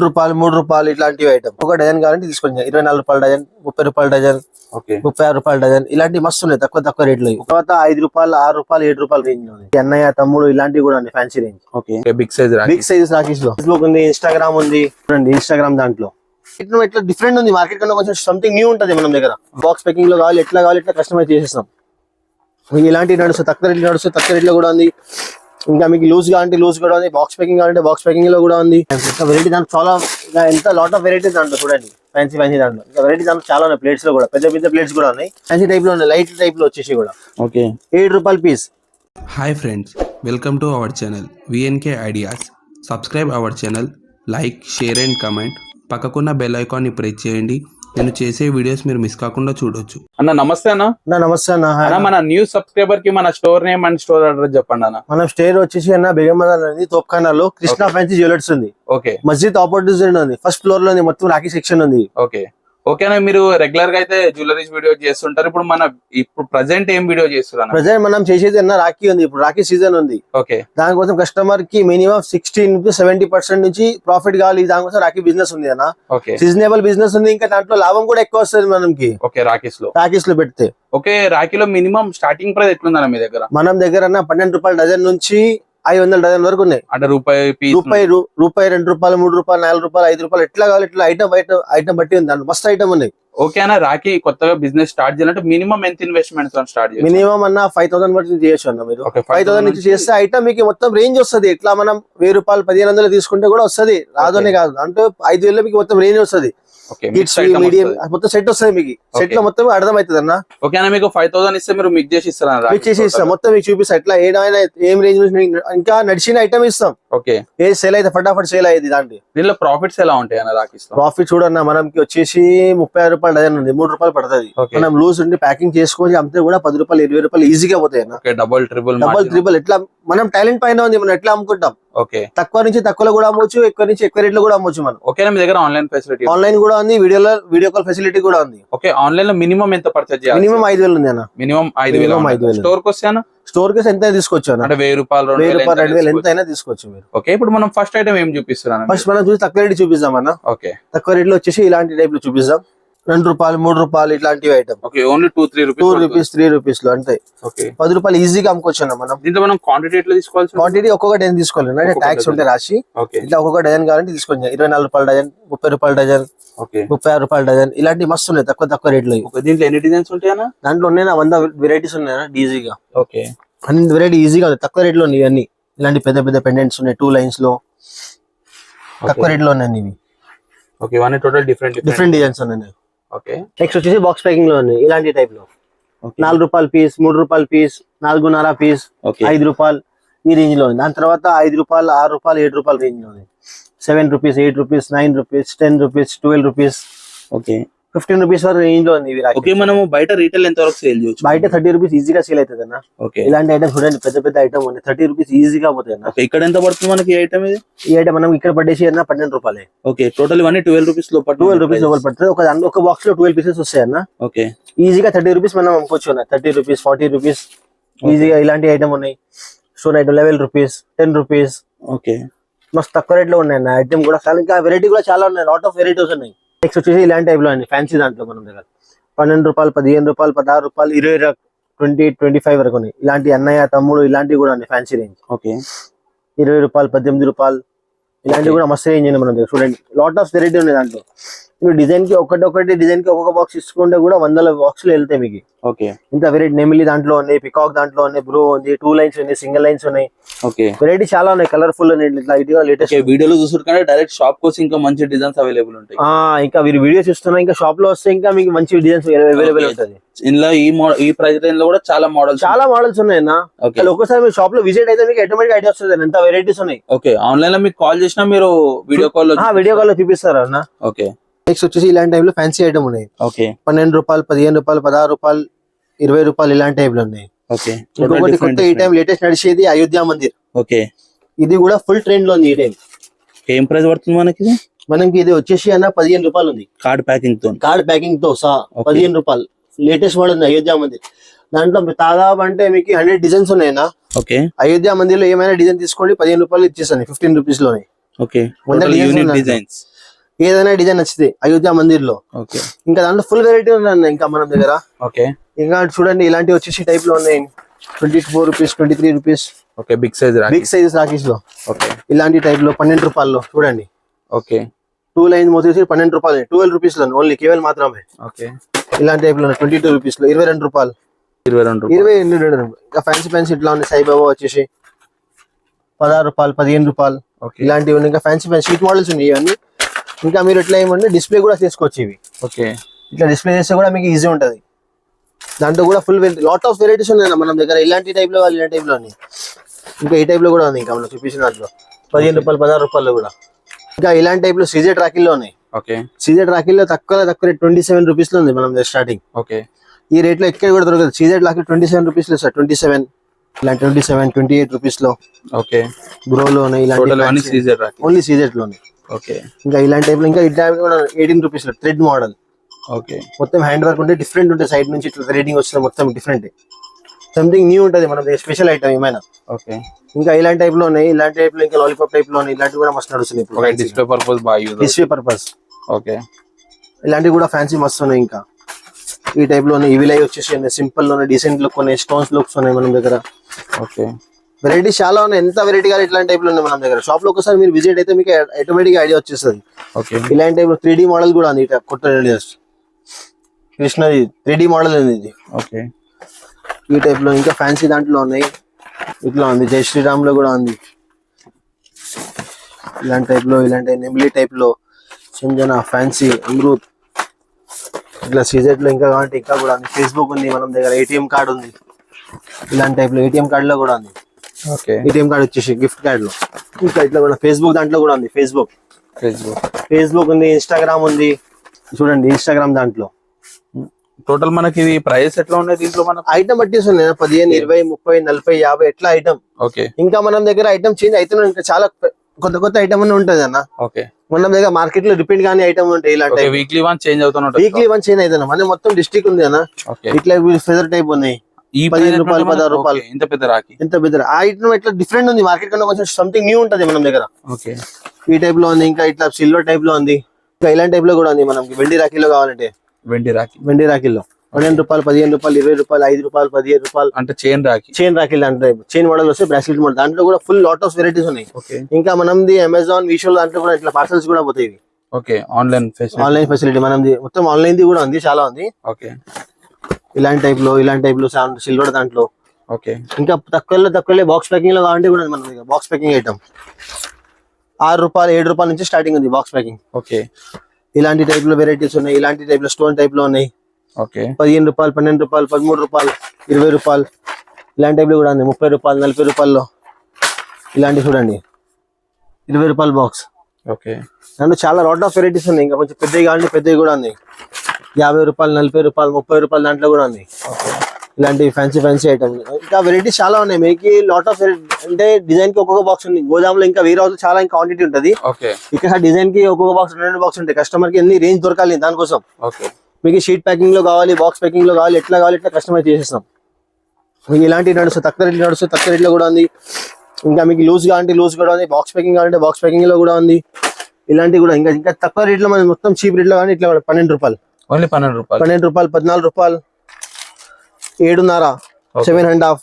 రూపాయలు 3 రూపాయలు ఇట్లాంటివి ఐటమ్. ఒక డజన్ కావాలంటే తీసుకోండి. 24 రూపాయల డజన్, 30 రూపాయల డజన్, 36 రూపాయల డజన్, ఇలాంటివి మస్తు ఉన్నాయి తక్కువ రేట్లు. తర్వాత 5 రూపాయలు, 6 రూపాయలు, 7 రూపాయల రేంజ్ లో అన్నయ్య తమ్ముడు ఇలాంటివి కూడా ఉన్నాయి ఫ్యాన్సీ రేంజ్. బిగ్ సైజ్ రాకీస్ లో ఫేస్బుక్ ఉంది, ఇన్స్టాగ్రామ్ ఉంది. చూడండి ఇన్స్టాగ్రామ్ దాంట్లో ఇట్లా డిఫరెంట్ ఉంది. మార్కెట్ కన్నా కొంచెం సంథింగ్ న్యూ ఉంటది మన దగ్గర. బాక్స్ ప్యాకింగ్ లో కావాలి, ఎట్లా కావాలి ఎట్లా కస్టమైజ్ చేసేస్తాం. ఇలాంటివి నడుస్తుంది, తక్కువ రేట్లు నడుస్తుంది, తక్కువ రేట్లో కూడా ఉంది. ఇంకా మీకు లూజ్ కావాలంటే లూజ్ కూడా ఉంది, బాక్స్ ప్యాకింగ్ కావాలంటే బాక్స్ ప్యాకింగ్ లో కూడా ఉంది. వెరైటీ దాంట్లో చాలా ఎంత లాట్ ఆఫ్ వెరైటీస్ దాంట్లో చూడండి. ఫ్యాన్సీ దాంట్లో ఇంకా వెరైటీ దాంట్లో చాలా ఉన్నాయి. ప్లేట్స్ లో కూడా పెద్ద ప్లేట్స్ కూడా ఉన్నాయి. ఫ్యాన్సీ టైప్ లో ఉన్నాయి, లైట్ టైప్ లో వచ్చేసి కూడా 8 రూపాయల piece. Hi friends, welcome to our channel VNK ideas. Subscribe our channel, like, share and comment. పక్కకున్న బెల్ ఐకాన్ ని ప్రెస్ చేయండి. నేను చేసే వీడియోస్ మీరు మిస్ కాకుండా చూడొచ్చు. అన్న నమస్తే అన్న. నమస్తే అన్న. మన న్యూ సబ్స్క్రైబర్ కి మన store name and store address చెప్పండి అన్న. మన స్టోర్ వచ్చేసి అన్న బేగంబజార్ ఉంది, తోప్ఖానాలో కృష్ణ ఫ్యాన్సీ జ్యువెలర్స్ ఉంది. మస్జిద్ ఆపోజిట్ ఉంది, ఫస్ట్ ఫ్లోర్ లో ఉంది. మొత్తం రాఖీ సెక్షన్ ఉంది. ఓకేనా, మీరు రెగ్యులర్ గా అయితే జ్యువెలరీస్ వీడియో చేస్తుంటారు. ఇప్పుడు ప్రెసెంట్ ఏం వీడియో చేస్తున్నారు? ప్రెసెంట్ మనం చేసేది అన్న రాఖీ ఉంది. ఇప్పుడు రాఖీ సీజన్ ఉంది. దానికోసం కస్టమర్ కి మినిమం 60-70% నుంచి ప్రాఫిట్ కావాలి. దానికోసం రాఖీ బిజినెస్ ఉంది అన్న. సీజనబుల్ బిజినెస్ ఉంది. ఇంకా దాంట్లో లాభం కూడా ఎక్కువ వస్తుంది మనకి రాఖీస్ లో పెడితే. రాఖీలో మినిమం స్టార్టింగ్ ప్రైస్ ఎట్లుందన్న మీ దగ్గర? మనం దగ్గర అన్న 12 రూపాయల డజన్ నుంచి 500 డజన్ వరకు ఉన్నాయి. అంటే రూపాయి, 2 రూపాయలు, 3 రూపాయలు, 4 రూపాయలు, 5 రూపాయలు ఎట్లా కావాలి ఇట్లా ఐటమ్ బట్టి ఉంది. దాంట్లో మస్తు ఐటమ్ ఉన్నాయి. ఓకేనా, రాఖీ కొత్తగా బిజినెస్ స్టార్ట్ చేయాలంటే మినిమం ఎంత ఇన్వెస్ట్మెంట్ స్టార్ట్ చేయాలి? మినిమం అన్న 5000 వరకు చేయొచ్చు అన్న. మీరు 5000 నుంచి చేస్తే ఐటమ్ మీకు మొత్తం రేంజ్ వస్తుంది. ఇట్లా మనం 1000 రూపాయలు 1500 తీసుకుంటే కూడా వస్తుంది, రాదనే కాదు. అంటే 5000 మీకు మొత్తం రేంజ్ వస్తుంది. మీడియం మొత్తం సెట్ వస్తుంది. మీకు సెట్ లో మొత్తం అర్థం అవుతుంది అన్న. ఓకేనా, మీకు 5000 ఇస్తే మీరు మిక్స్ చేసి ఇస్తారా? మిక్స్ చేసి ఇస్తాం, మొత్తం మీకు చూపిస్తా. ఎట్లా ఏం రేంజ్ ఇంకా నడిచిన ఐటమ్ ఇస్తాం. ఏ సేల్ అయితే ఫటాఫట్ సేల్ అయ్యేది. దీనిలో ప్రాఫిట్స్ ఎలా ఉంటాయి అన్న? రాఖీస్ ప్రాఫిట్ చూడన్న, మనకి వచ్చేసి 36 రూపాయలు డజన్ ఉంది, 3 రూపాయలు పడుతుంది. మనం లూజ్ ఉండి ప్యాకింగ్ చేసుకొని అమ్మితే కూడా 10 రూపాయలు 20 రూపాయలు ఈజీగా పోతాయి అన్న. డబుల్ ట్రిపుల్ ఎట్లా మనం టాలెంట్ పైన ఉంది, మనం ఎట్లా అమ్ముకుంటాం. తక్కువ నుంచి తక్కువలో కూడా అమ్మొచ్చు, ఎక్కువ నుంచి ఎక్కువ రేట్ లో కూడా అమ్మొచ్చు మనం. ఓకేనా, మీ దగ్గర ఆన్లైన్ ఫెసిలిటీ? ఆన్లైన్ కూడా ఉంది, వీడియో కాల్ ఫెసిలిటీ కూడా ఉంది. ఆన్లైన్ లో మినిమం ఎంత పర్చేజ్ చేయాలి? మినిమం 5000 ఉంది అన్న. మినిమం 5000. స్టోర్ కి వస్తే స్టోర్ కి ఎంత తీసుకోవచ్చు అన్న? అంటే 1000 రూపాయలు, 2000 ఎంత అయినా తీసుకోవచ్చు మీరు. ఇప్పుడు మనం ఫస్ట్ ఐటమ్ ఏం చూపిస్తున్నాం? ఫస్ట్ మనం చూసి తక్కువ రేట్ చూపిస్తాం అన్న. తక్కువ రేట్ లో వచ్చేసి ఇలాంటి టైప్ లో చూపిస్తాం. 2 రూపాయలు, 3 రూపాయలు ఇట్లాంటివి ఐటమ్. ఓన్లీ 2-3 రూపీస్, 3 రూపీస్ లో అంతే. 10 రూపాయలు ఈజీగా అమ్ముకోవచ్చు అన్న. మనం దీంట్లో మనం క్వాంటిటీ ఎట్లా తీసుకోవాలి? క్వాంటిటీ ఒక్కొక్క డజన్ తీసుకోవాలి. అంటే ట్యాక్స్ ఉంటే రాసి ఇట్లా ఒక్కొక్క డజన్ కావాలంటే తీసుకోండి. 24 రూపాయల డజన్, 30 రూపాయల డజన్, 36 రూపాయల డజన్, ఇలాంటివి మస్తు ఉన్నాయి తక్కువ రేట్లు. దీంట్లో ఎన్ని డిజైన్స్ ఉంటాయన్నా? దాంట్లో ఉన్నాయి 100 వెరైటీస్ ఉన్నాయి ఈజీగా. అన్ని వెరైటీ ఈజీగా తక్కువ రేట్ లో ఉన్నాయి. అన్ని ఇలాంటి పెద్ద పెండెంట్స్ ఉన్నాయి 2 లైన్స్ లో, తక్కువ రేట్ లో ఉన్నాయి ఇవి. ఇవన్నీ టోటల్ డిఫరెంట్ డిజైన్స్ ఉన్నాయి. నెక్స్ట్ వచ్చేసి బాక్స్ ప్యాకింగ్ లో ఉన్నాయి ఇలాంటి టైప్ లో. 4 రూపాయల పీస్, 3 రూపాయల పీస్, 4.5 పీస్, 5 రూపాయలు ఈ రేంజ్ లో ఉంది. దాని తర్వాత 5 రూపాయలు, 6 రూపాయలు, 7 రూపాయల రేంజ్ లో ఉంది. 7 rupees, 8 rupees, 9 rupees, 10 rupees, 12 rupees, 15 rupees వరకు రేంజ్ లో ఉంది. మనం బయట రీటైల్ ఎంత వరకు సేల్ చేయొచ్చు? బయట 30 రూపీస్ ఈజీగా సేల్ అవుతుంది అన్న. ఇలాంటి ఐటమ్ చూడండి, పెద్ద ఐటమ్ ఉంది. 30 రూపీస్ ఈజీగా పోతాయి అన్న. ఇక్కడ ఎంత పడుతుంది మనకి ఐటమ్? ఈ ఐటమ్ మనం ఇక్కడ పట్టేసి అన్న 12 రూపాయలే. టోటల్ ఇవన్నీ 12 రూపీస్ లోపల, 12 రూపీస్ లోపల పడుతుంది. ఒక బాక్స్ లో 12 పీసెస్ వస్తాయి అన్న. ఈజీగా 30 రూపీస్ మనం అమ్ముకోవచ్చు అన్న. 30 రూపీస్, 40 రూపీస్ ఈజీగా ఇలాంటి ఐటమ్ ఉన్నాయి. Stone item 11 rupees, 10 rupees. మస్తు తక్కువ రేట్ లో ఉన్నాయి అన్న ఐటమ్ కూడా. ఇంకా వెరైటీ కూడా చాలా ఉన్నాయి, లాట్ ఆఫ్ వెరైటీస్ ఉన్నాయి. నెక్స్ట్ వచ్చేసి ఇలాంటి టైప్ లో అండి ఫ్యాన్సీ దాంట్లో మన దగ్గర 12 రూపాయలు, 15 రూపాయలు, 16 రూపాయలు, 20, 20, 25 వరకు ఉన్నాయి. ఇలాంటి అన్నయ్య తమ్ముడు ఇలాంటివి కూడా అండి ఫ్యాన్సీ రేంజ్. 20 రూపాయలు, 18 రూపాయలు ఇలాంటివి కూడా మస్తు రేంజ్ అండి మన దగ్గర. చూడండి లాట్ ఆఫ్ వెరైటీ ఉంది దాంట్లో. మీరు డిజైన్ కి డిజైన్ కి ఒక్కొక్క బాక్స్ తీసుకుంటే కూడా 100 బాక్సులు వెళ్తాయి మీకు. ఇంత వెరైటీ నెమిలి దాంట్లో ఉన్నాయి, పికాక్ దాంట్లో ఉన్నాయి, బ్రో ఉంది, 2 లైన్స్ ఉన్నాయి, సింగిల్ లైన్స్ ఉన్నాయి. వెరైటీ చాలా ఉన్నాయి, కలర్ఫుల్ లేటెస్ట్. వీడియోలో చూసుకుంటే డైరెక్ట్ షాప్ కోసం ఇంకా మంచి డిజైన్స్ అవైలబుల్ ఉంటాయి. ఇంకా మీరు వీడియో చూస్తున్నా ఇంకా షాప్ లో వస్తే ఇంకా మీకు మంచి డిజైన్స్ అవైలబుల్ ఉంటుంది. ఇందులో ఈ ప్రైస్ రేంజ్ లో కూడా చాలా మోడల్స్ ఉన్నాయన్నా. ఒక్కసారి మీరు షాప్ లో విజిట్ అయితే మీకు ఆటోమేటిక్ ఐడియా వస్తుంది ఎంత వెరైటీస్ ఉన్నాయి. ఆన్లైన్ లో మీకు కాల్ చేసినా మీరు వీడియో కాల్ లో చూపిస్తారు అన్న. నెక్స్ట్ వచ్చేసి ఇలాంటి టైప్ లో ఫ్యాన్సీ ఐటమ్ ఉన్నాయి. 12 రూపాయలు, 15 రూపాయలు, 16 రూపాయలు, 20 రూపాయలు ఇలాంటి టైప్ లో ఉన్నాయి. ఇంకొకటి కొత్త ఈ టైం లేటెస్ట్ నడిచేది అయోధ్య మందిర్. ఇది కూడా ఫుల్ ట్రెండ్ లో ఉంది. ఈ టైం ఏం ప్రైస్ పడుతుంది మనకి? ఇది వచ్చేసి అన్న 15 రూపాయలు ఉంది. కార్డ్ ప్యాకింగ్ తో సహా 15 రూపాయలు. లేటెస్ట్ మోడల్ ఉంది అయోధ్య మందిర్. దాంట్లో దాదాపు అంటే మీకు 100 డిజైన్స్ ఉన్నాయన్నా. అయోధ్య మందిర్ లో ఏమైనా డిజైన్ తీసుకోండి, 15 రూపాయలు ఇచ్చేస్తాను, 15 రూపీస్ లోనే. ఓకే వంద designs ఉన్నాయి. డిజైన్స్. ఏదైనా డిజైన్ నచ్చితే అయోధ్య మందిర్ లో. ఓకే ఇంకా దాంట్లో ఫుల్ వెరైటీ ఉంది ఇంకా మన దగ్గర. ఓకే ఇంకా చూడండి ఇలాంటివి వచ్చేసి టైప్ లో ఉన్నాయి. 24 rupees, 23 rupees. Okay big size big sizes rakhis లో. ఓకే ఇలాంటి టైప్ లో 12 రూపాయల్లో చూడండి. ఓకే 2 లైన్ వచ్చేసి 12 రూపాయలు, 12 రూపీస్ లో ఓన్లీ కేవలం మాత్రమే. ఓకే ఇలాంటి టైప్ లో 22 రూపీస్ లో 22 రూపాయలు. 22 రూపాయలు. ఇంకా ఫ్యాన్సీ ఇట్లా ఉన్నాయి. సాయిబాబా వచ్చేసి 16 రూపాయలు, 15 రూపాయలు. ఓకే ఇలాంటివి ఉన్నాయి. ఇంకా ఫ్యాన్సీ షీట్ మోడల్స్ ఉన్నాయి ఇవన్నీ. ఇంకా మీరు ఎట్లా ఏమంటే డిస్ప్లే కూడా చేసుకోవచ్చు ఇవి. ఓకే ఇట్లా డిస్ప్లే చేస్తే కూడా మీకు ఈజీ ఉంటది. దాంట్లో కూడా ఫుల్ లాట్ ఆఫ్ వెరైటీస్ ఉన్నాయి మన దగ్గర. ఇలాంటి టైప్ లో వాళ్ళు ఇలాంటి టైప్ లో ఉన్నాయి. ఇంకా ఈ టైప్ లో కూడా ఉంది. ఇంకా మనం చూపించిన దాంట్లో 15 రూపాయలు, 16 రూపాయలు కూడా. ఇంకా ఇలాంటి టైప్ లో సీజెడ్ రాఖీల్లో ఉన్నాయి. ఓకే సీజెడ్ రాఖీల్లో తక్కువ రేట్ 27 రూపీస్ లో ఉంది మనం స్టార్టింగ్. ఓకే ఈ రేట్ లో ఎక్కడ కూడా దొరకదు. సీజెడ్ రాఖీ 27 రూపీస్ లో సార్. 27 ఇలా 27, 28 రూపీస్ లో. ఓకే బ్రోలో ఉన్నాయి ఇలాంటి సీజర్ రాఖీ. ఓన్లీ సీజెడ్ లోనే. ఓకే ఇంకా ఇలాంటి టైప్ లో ఇంకా ఇట్లా 18 రూపీస్ లో థ్రెడ్ మోడల్. ఓకే మొత్తం హ్యాండ్ వర్క్ ఉంటే డిఫరెంట్ ఉంటుంది. సైడ్ నుంచి ఇట్లా థ్రెడింగ్ వస్తుంది. మొత్తం డిఫరెంట్, సంథింగ్ న్యూ ఉంటుంది మన స్పెషల్ ఐటమ్ ఏమైనా. ఓకే ఇంకా ఇలాంటి టైప్ లో ఉన్నాయి. ఇలాంటి టైప్ లో ఇంకా లాలీపాప్ టైప్ లో ఉన్నాయి. ఇలాంటివి కూడా మస్తు నడుస్తుంది ఇప్పుడు. డిస్ప్లే పర్పస్ బాగా యూజ్. Display purpose. ఓకే ఇలాంటివి కూడా ఫ్యాన్సీ మస్తు ఉన్నాయి. ఇంకా ఈ టైప్ లో ఉన్నాయి. ఇవిలై వచ్చేసి సింపుల్ లోనే డీసెంట్ లుక్ ఉన్నాయి. స్టోన్స్ లుక్స్ ఉన్నాయి మన దగ్గర. ఓకే వెరైటీస్ చాలా ఉన్నాయి. ఎంత వెరైటీ గా ఇట్లాంటి టైప్ లో ఉన్నాయి మన దగ్గర. షాప్ లో ఒకసారి మీరు విజిట్ అయితే మీకు ఆటోమేటిక్ ఐడియా వచ్చేస్తుంది. ఓకే ఇలాంటి టైప్ 3D మోడల్ కూడా ఉంది. కొత్త కృష్ణది 3D మోడల్ ఉంది ఇది. ఓకే ఈ టైప్ లో ఇంకా ఫ్యాన్సీ దాంట్లో ఉన్నాయి. ఇట్లా ఉంది. జై శ్రీరామ్ లో కూడా ఉంది. ఇలాంటి టైప్ లో, ఇలాంటి నెమిలీ టైప్ లో, సంజన, ఫ్యాన్సీ, అమృత్, ఇట్లా సీజెడ్ లో ఇంకా కావాలంటే ఇంకా కూడా ఉంది. ఫేస్బుక్ ఉంది మన దగ్గర. ఏటీఎం కార్డ్ ఉంది. ఇలాంటి టైప్ లో ఏటీఎం కార్డ్ లో కూడా ఉంది. ఓకే ఏటీఎం కార్డ్ వచ్చేసి గిఫ్ట్ కార్డ్ లో. ఇంకా ఇట్లా కూడా ఫేస్బుక్ దాంట్లో కూడా ఉంది. ఫేస్బుక్ ఉంది. ఇన్స్టాగ్రామ్ ఉంది. చూడండి ఇన్స్టాగ్రామ్ దాంట్లో. టోటల్ మనకి ఇది ప్రైస్ ఎట్లా ఉన్నాయి దీంట్లో? మనకు ఐటమ్ బట్టి ఉన్నాయి. 15, 20, 30, 40, 50 ఎట్లా ఐటమ్. ఓకే ఇంకా మనం దగ్గర ఐటమ్ చేంజ్ అయితే ఇంకా చాలా కొత్త ఐటమ్ అని ఉంటది అన్న. ఓకే మన దగ్గర మార్కెట్ లో రిపీట్ గానీ ఐటమ్ ఉంటాయి. ఇలాంటి వీక్లీ వన్ చేంజ్ అవుతున్నట్టు. వీక్లీ వన్ చేంజ్ అవుతున్నా. మన మొత్తం డిస్ట్రిక్ట్ ఉంది అన్న. ఇట్లా ఫెదర్ టైప్ ఉన్నాయి. 15 రూపాయలు, 16 రూపాయలు. ఇంత పెద్ద రాఖీ. ఎంత పెద్ద ఆ ఐటమ్ ఇట్లా డిఫరెంట్ ఉంది. మార్కెట్ కన్నా కొంచెం సంథింగ్ న్యూ ఉంటది మన దగ్గర. ఓకే ఈ టైప్ లో ఉంది. ఇంకా ఇట్లా సిల్వర్ టైప్ లో ఉంది. ఇంకా ఇలాంటి టైప్ లో కూడా ఉంది. మనకి వెండి రాఖీలో కావాలంటే వెండి రాఖీలో 12 రూపాయలు, 15 రూపాయలు, 20 రూపాయలు, 5 రూపాయలు, 15 రూపాయలు. అంటే చైన్ రాఖీలు అంటే చైన్ మోడల్ వస్తే బ్రాస్లెట్ మోడల్. దాంట్లో కూడా ఫుల్ లాట్ ఆఫ్ వెరైటీస్ ఉన్నాయి. ఓకే ఇంకా మనది అమెజాన్, మీషో దాంట్లో కూడా ఇట్లా పార్సల్స్ కూడా పోతాయి. ఓకే ఆన్లైన్ ఫెసిలిటీ మనది మొత్తం ఆన్లైన్ ది కూడా ఉంది. చాలా ఉంది. ఓకే ఇలాంటి టైప్ లో సిల్వర్ దాంట్లో. ఓకే ఇంకా తక్కువలో బాక్స్ ప్యాకింగ్ లో కావాలంటే కూడా మన దగ్గర బాక్స్ ప్యాకింగ్ ఐటమ్ 6 రూపాయలు, 7 రూపాయల నుంచి స్టార్టింగ్ ఉంది బాక్స్ ప్యాకింగ్. ఓకే ఇలాంటి టైప్ లో వెరైటీస్ ఉన్నాయి. ఇలాంటి టైప్ లో స్టోన్ టైప్ లో ఉన్నాయి. ఓకే 15 రూపాయలు, 12 రూపాయలు, 13 రూపాయలు, 20 రూపాయలు. ఇలాంటి టైప్ లో కూడా ఉంది. 30 రూపాయలు, 40 రూపాయల్లో. ఇలాంటి చూడండి 20 రూపాయల బాక్స్. ఓకే దాంట్లో చాలా లాట్ ఆఫ్ వెరైటీస్ ఉన్నాయి. ఇంకా కొంచెం పెద్దవి కావాలంటే పెద్దవి కూడా ఉన్నాయి. 50 రూపాయలు, 40 రూపాయలు, 30 రూపాయలు దాంట్లో కూడా ఉంది. ఇలాంటి ఫ్యాన్సీ ఐటమ్. ఇంకా వెరైటీస్ చాలా ఉన్నాయి. మీకు లాట్ ఆఫ్ అంటే డిజైన్ కి ఒక్కొక్క బాక్స్ ఉంది. గోదాంలో ఇంకా వేరే హౌస్ చాలా ఇంకా క్వాంటిటీ ఉంటుంది. ఇక్కడ డిజైన్ కి ఒక్కొక్క బాక్స్ 2 బాక్స్ ఉంటాయి. కస్టమర్ కి ఎన్ని రేంజ్ దొరకాలి దానికోసం. మీకు షీట్ ప్యాకింగ్ లో కావాలి, బాక్స్ ప్యాకింగ్ లో కావాలి, ఎట్లా కావాలి ఎట్లా కస్టమైజ్ చేసేస్తాం. మీకు ఇలాంటి నడుస్తుంది. తక్కువ రేట్లో కూడా ఉంది. ఇంకా మీకు లూజ్ కావాలంటే లూజ్ కూడా ఉంది. బాక్స్ ప్యాకింగ్ కావాలంటే బాక్స్ ప్యాకింగ్ లో కూడా ఉంది. ఇలాంటివి కూడా ఇంకా తక్కువ రేట్లో మనం మొత్తం చీప్ రేట్ లో కానీ ఇట్లా 12 రూపాయలు, 14 రూపాయలు, 7.5, 7.5,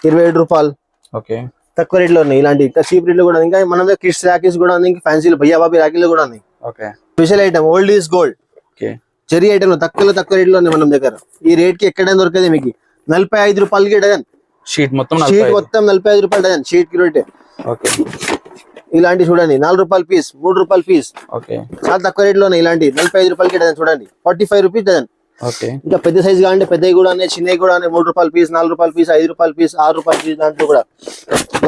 27 రూపాయలు. ఓకే తక్కువ రేట్లో ఉన్నాయి. ఇలాంటి ఇంకా చీప్ రేట్లో కూడా. ఇంకా మన దగ్గర కిడ్స్ రాఖీస్ కూడా ఉంది. ఇంకా ఫ్యాన్సీలో భయ్యా బాబీ రాఖీలో కూడా ఉంది. Okay special item old is gold. Okay cherry item తక్కువ రేట్లో ఉన్నాయి మన దగ్గర. ఈ రేట్ కి ఎక్కడైనా దొరకదు మీకు. 45 రూపాయలకి డజన్. షీట్ మొత్తం 45 రూపాయలు డజన్. షీట్ కి రేట్. ఓకే ఇలాంటి చూడండి 4 రూపాయల పీస్, 3 రూపాయల పీస్. ఓకే చాలా తక్కువ రేట్లో ఉన్నాయి. ఇలాంటి 45 రూపాయలకి డజన్ చూడండి. 45 రూపీస్ డజన్. ఓకే ఇంకా పెద్ద సైజ్ కావాలంటే పెద్దవి కూడా ఉన్నాయి, చిన్నవి కూడా ఉన్నాయి. 3 రూపాయల పీస్, 4 రూపాయల పీస్, 5 రూపాయల పీస్, 6 రూపాయల పీస్. దాంట్లో కూడా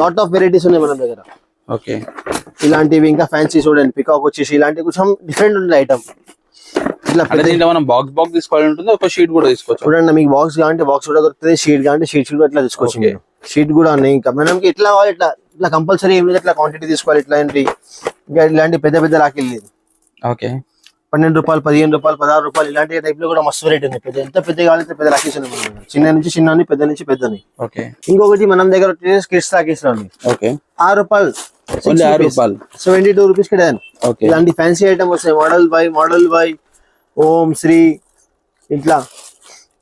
లాట్ ఆఫ్ వెరైటీస్ ఉన్నాయి మన దగ్గర. ఓకే ఇలాంటివి ఇంకా ఫ్యాన్సీ చూడండి. పికాక్ వచ్చేసి ఇలాంటి కొంచెం డిఫరెంట్ ఉంది ఐటమ్. ఇట్లా మనం బాక్స్ తీసుకోవాలి ఉంటుంది. ఒక షీట్ కూడా తీసుకోవచ్చు. చూడండి మీకు బాక్స్ కావాలంటే బాక్స్ కూడా దొరుకుతుంది. షీట్ కావాలంటే షీట్ కూడా ఇట్లా తీసుకోవచ్చు. మీరు షీట్ కూడా ఉన్నాయి. ఇంకా మనకి ఎట్లా కావాలి ఇట్లా కంపల్సరీ ఏం లేదు. ఇట్లా క్వాంటిటీ తీసుకోవాలి. ఇట్లా ఏంటి ఇంకా ఇలాంటి పెద్ద రాఖీలు లేదు. ఓకే 12 రూపాయలు, 15 రూపాయలు, 16 రూపాయలు ఇలాంటి టైప్ లో కూడా మస్తు వెరైటీ ఉంది. పెద్ద ఎంత పెద్ద కావాలంటే పెద్ద రాఖీస్ ఉన్నాయి మన దగ్గర. చిన్న నుంచి చిన్న, పెద్ద నుంచి పెద్దని. ఓకే. ఇంకొకటి మనం దగ్గర వచ్చేసి కిడ్స్ రాఖీస్ ఉంది. ఓకే. 6 రూపాయలు, 6 రూపాయలు, 72 రూపీస్ కి డజన్. ఓకే. ఇలాంటి ఫ్యాన్సీ ఐటమ్ వస్తాయి. మోడల్ బై ఓం శ్రీ ఇట్లా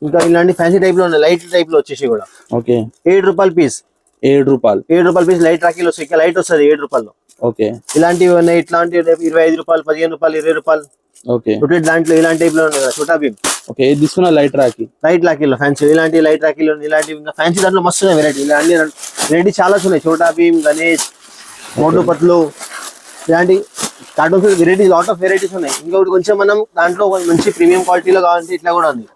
ఇంకా ఇలాంటి ఫ్యాన్సీ టైప్ లో ఉన్నాయి. లైట్ టైప్ లో వచ్చేసి కూడా. ఓకే. 7 రూపాయలు పీస్. 7 రూపాయలు, 7 రూపాయలు పీస్ లైట్ రాఖీలు వస్తాయి. ఇంకా లైట్ వస్తుంది 7 రూపాయలు. ఓకే. ఇలాంటివి ఉన్నాయి. ఇట్లాంటి 25 రూపాయలు, 15 రూపాయలు, 20 రూపాయలు. ఓకే. దాంట్లో ఇలాంటి టైప్ లో ఉన్నాయి కదా చోటా భీమ్. ఓకే. ఇది తీసుకున్న లైట్ రాఖీలో ఫ్యాన్సీ ఇలాంటి లైట్ రాఖీలు ఇలాంటివి ఇంకా ఫ్యాన్సీ దాంట్లో మస్తు ఉన్నాయి వెరైటీ. ఇలాంటి వెరైటీ చాలా ఉన్నాయి. చోటా భీమ్, గణేష్, మోటు పత్లు ఇలాంటి cartoons variety lot of varieties ఉన్నాయి. ఇంకొకటి కొంచెం మనం దాంట్లో మంచి ప్రీమియం క్వాలిటీలో కావాలంటే ఇట్లా కూడా ఉంది.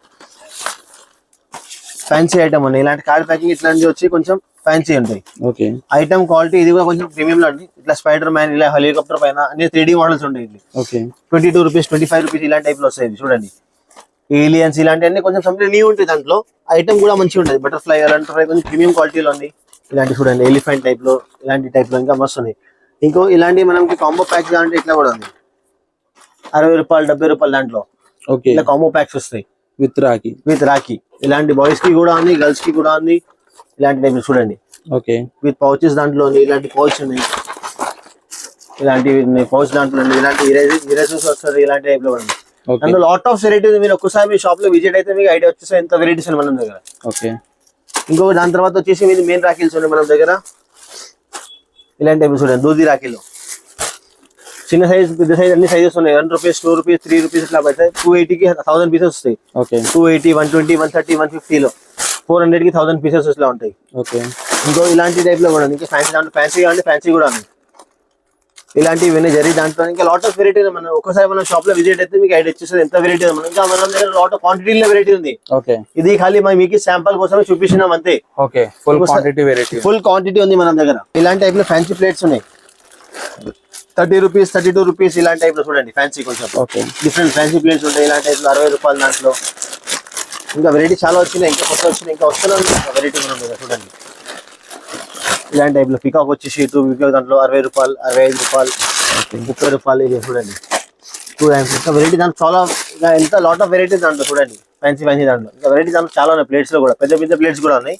ఫ్యాన్సీ ఐటమ్ ఉన్నాయి. ఇలాంటి కార్డ్ ప్యాకింగ్ ఇట్లాంటివి వచ్చి కొంచెం ఫ్యాన్సీ ఉంటాయి. ఓకే. ఐటమ్ క్వాలిటీ ఇది కూడా కొంచెం ప్రీమియం లో ఉంది. ఇట్లా స్పైడర్ మ్యాన్, ఇలా హెలికాప్టర్ పైన అన్ని 3D మోడల్స్ ఉంటాయి. ఓకే. 22 రూపీస్, 25 రూపీస్ ఇలాంటి టైప్ లో వస్తాయి. చూడండి ఏలియన్స్ ఇలాంటివన్నీ కొంచెం సంథింగ్ న్యూ ఉంటాయి. దాంట్లో ఐటమ్ కూడా మంచిగా ఉంటుంది. బటర్ఫ్లై అలాంటి కొంచెం ప్రీమియం క్వాలిటీలో ఉంది. ఇలాంటి చూడండి ఎలిఫెంట్ టైప్ లో ఇలాంటి టైప్ లో ఇంకా మస్తు ఉన్నాయి. ఇంకో ఇలాంటి మనకి కాంబో ప్యాక్స్ కావాలంటే ఇట్లా కూడా ఉంది. 60 రూపాయలు, 70 రూపాయలు దాంట్లో. ఓకే. ఇలా కాంబో ప్యాక్స్ వస్తాయి విత్ రాఖీ. ఇలాంటి బాయ్స్ కి కూడా ఉంది, గర్ల్స్ కి కూడా ఉంది. ఇలాంటి టైప్ చూడండి. ఓకే. విత్ పౌచెస్ దాంట్లో ఉంది. ఇలాంటి పౌచ్ ఉన్నాయి. ఇలాంటివి ఉన్నాయి పౌచ్ దాంట్లో ఉంది. ఇలాంటి ఇరేజర్స్ వస్తుంది. ఇలాంటి టైప్ లో ఉంది. అందులో లాట్ ఆఫ్ వెరైటీస్. మీరు ఒక్కసారి మీ షాప్ లో విజిట్ అయితే మీకు ఐడియా వచ్చేసి ఎంత వెరైటీస్ ఉన్నాయి మన దగ్గర. ఓకే. ఇంకొక దాని తర్వాత వచ్చేసి మీది మెయిన్ రాఖీల్స్ ఉన్నాయి మన దగ్గర. ఇలాంటి టైప్ చూడండి దూది రాఖీలు. చిన్న సైజ్, పెద్ద సైజ్ అన్ని సైజెస్ ఉన్నాయి. 1 రూపీస్, 2 రూపీస్, 3 రూపీస్ ఇట్లా పడతాయి. 280 కి 1000 పీసెస్ వస్తాయి. ఓకే. 280, 120, 130, 150 లో 400 కి 1000 పీసెస్ ఇట్లా ఉంటాయి. ఓకే. ఇంకో ఇలాంటి టైప్ లో కూడా ఉంది. ఇంకా ఫ్యాన్సీ దాంట్లో ఫ్యాన్సీ కావాలంటే ఫ్యాన్సీ కూడా ఉంది. ఇలాంటివి వినే జరిగి దాంట్లో ఇంకా లాట్ ఆఫ్ వెరైటీ. మనం ఒకసారి మన షాప్ లో విజిట్ అయితే మీకు ఐడియా వచ్చేస్తుంది ఎంత వెరైటీ ఉంది. ఇంకా మన దగ్గర లాట్ ఆఫ్ క్వాంటిటీలో వెరైటీ ఉంది. ఓకే. ఇది ఖాళీ మీకు శాంపుల్ కోసమే చూపించినాం అంతే. ఓకే. ఫుల్ క్వాంటిటీ ఉంది మన దగ్గర. ఇలాంటి టైప్ లో ఫ్యాన్సీ ప్లేట్స్ ఉన్నాయి. 30 రూపీస్, 32 రూపీస్ ఇలాంటి టైప్ లో చూడండి ఫ్యాన్సీ కొంచెం. ఓకే. డిఫరెంట్ ఫ్యాన్సీ ప్లేట్స్ ఉంటాయి. ఇలాంటి టైప్ లో 60 రూపాయలు దాంట్లో. ఇంకా వెరైటీ చాలా వచ్చినాయి. ఇంకా కొత్త వచ్చినాయి. ఇంకా వస్తున్నాయి వెరైటీ మనం చూడండి. ఇలాంటి టైప్ లో పికాక్ వచ్చేసి 2 పికాక్ దాంట్లో 60 రూపాయలు, 65 రూపాయలు, 30 రూపాయలు. ఇది చూడండి 2 టైమ్స్. ఇంకా వెరైటీ దాంట్లో చాలా ఎంత లాట్ ఆఫ్ వెరైటీస్ దాంట్లో చూడండి. ఫ్యాన్సీ దాంట్లో ఇంకా వెరైటీ దాంట్లో చాలా ఉన్నాయి. ప్లేట్స్ లో కూడా పెద్ద పెద్ద ప్లేట్స్ కూడా ఉన్నాయి.